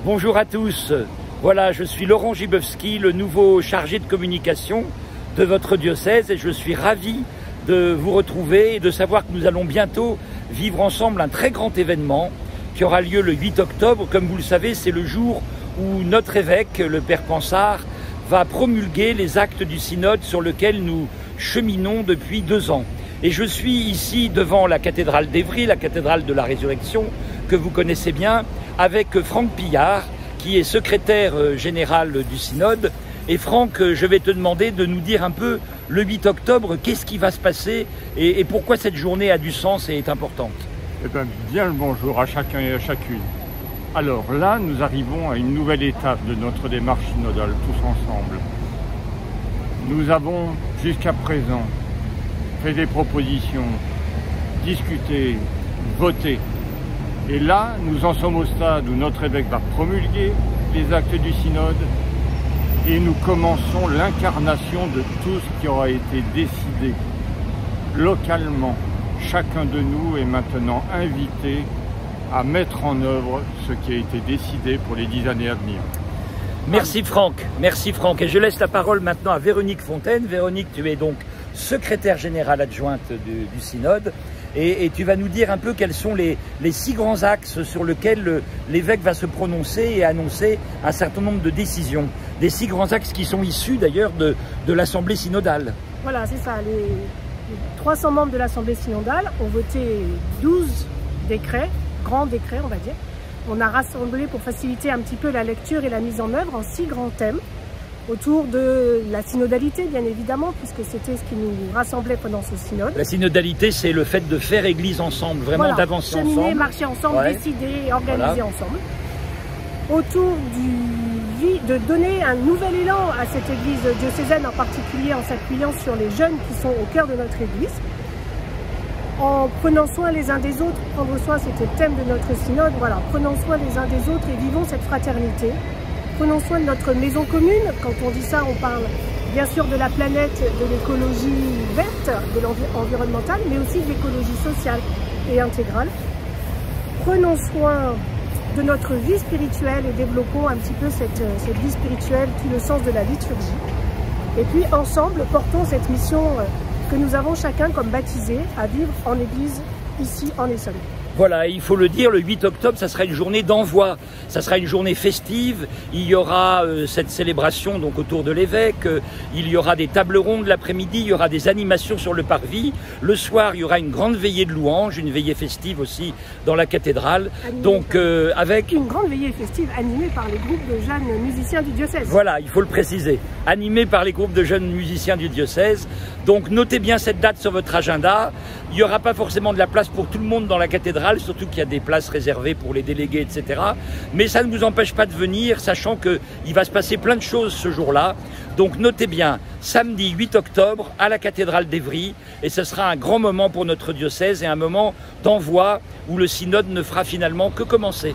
Bonjour à tous. Voilà, je suis Laurent Gibowski, le nouveau chargé de communication de votre diocèse et je suis ravi de vous retrouver et de savoir que nous allons bientôt vivre ensemble un très grand événement qui aura lieu le 8 octobre. Comme vous le savez, c'est le jour où notre évêque, le Père Pansart, va promulguer les actes du synode sur lequel nous cheminons depuis 2 ans. Et je suis ici devant la cathédrale d'Évry, la cathédrale de la Résurrection, que vous connaissez bien, avec Franck Pillard, qui est secrétaire général du synode. Et Franck, je vais te demander de nous dire un peu, le 8 octobre, qu'est-ce qui va se passer et pourquoi cette journée a du sens et est importante. Eh bien le bonjour à chacun et à chacune. Alors là, nous arrivons à une nouvelle étape de notre démarche synodale, tous ensemble. Nous avons jusqu'à présent fait des propositions, discuté, voté. Et là, nous en sommes au stade où notre évêque va promulguer les actes du synode et nous commençons l'incarnation de tout ce qui aura été décidé localement. Chacun de nous est maintenant invité à mettre en œuvre ce qui a été décidé pour les 10 années à venir. Merci Franck, merci Franck. Et je laisse la parole maintenant à Véronique Fontaine. Véronique, tu es donc secrétaire générale adjointe du synode et tu vas nous dire un peu quels sont les 6 grands axes sur lesquels l'évêque va se prononcer et annoncer un certain nombre de décisions. Des 6 grands axes qui sont issus d'ailleurs de l'Assemblée synodale. Voilà, c'est ça. Les 300 membres de l'Assemblée synodale ont voté 12 décrets, grands décrets on va dire. On a rassemblé pour faciliter un petit peu la lecture et la mise en œuvre en 6 grands thèmes autour de la synodalité bien évidemment, puisque c'était ce qui nous rassemblait pendant ce synode. La synodalité, c'est le fait de faire église ensemble, vraiment voilà, d'avancer ensemble. Cheminer, marcher ensemble, ouais. Décider, organiser ensemble. Autour de donner un nouvel élan à cette église diocésaine, en particulier en s'appuyant sur les jeunes qui sont au cœur de notre église. En prenant soin les uns des autres, prendre soin, c'était le thème de notre synode, voilà, prenons soin les uns des autres et vivons cette fraternité. Prenons soin de notre maison commune. Quand on dit ça, on parle bien sûr de la planète, de l'écologie verte, de l'environnemental, mais aussi de l'écologie sociale et intégrale. Prenons soin de notre vie spirituelle et développons un petit peu cette vie spirituelle, tout le sens de la liturgie. Et puis ensemble, portons cette mission que nous avons chacun comme baptisé à vivre en Église ici en Essonne. Voilà, il faut le dire, le 8 octobre, ça sera une journée d'envoi, ça sera une journée festive, il y aura cette célébration donc autour de l'évêque, il y aura des tables rondes l'après-midi, il y aura des animations sur le parvis, le soir il y aura une grande veillée de louanges, une veillée festive aussi dans la cathédrale, donc avec... Une grande veillée festive animée par les groupes de jeunes musiciens du diocèse. Voilà, il faut le préciser, animée par les groupes de jeunes musiciens du diocèse, donc notez bien cette date sur votre agenda, il n'y aura pas forcément de la place pour tout le monde dans la cathédrale, surtout qu'il y a des places réservées pour les délégués, etc. Mais ça ne vous empêche pas de venir, sachant qu'il va se passer plein de choses ce jour-là. Donc notez bien, samedi 8 octobre à la cathédrale d'Évry, et ce sera un grand moment pour notre diocèse et un moment d'envoi où le synode ne fera finalement que commencer.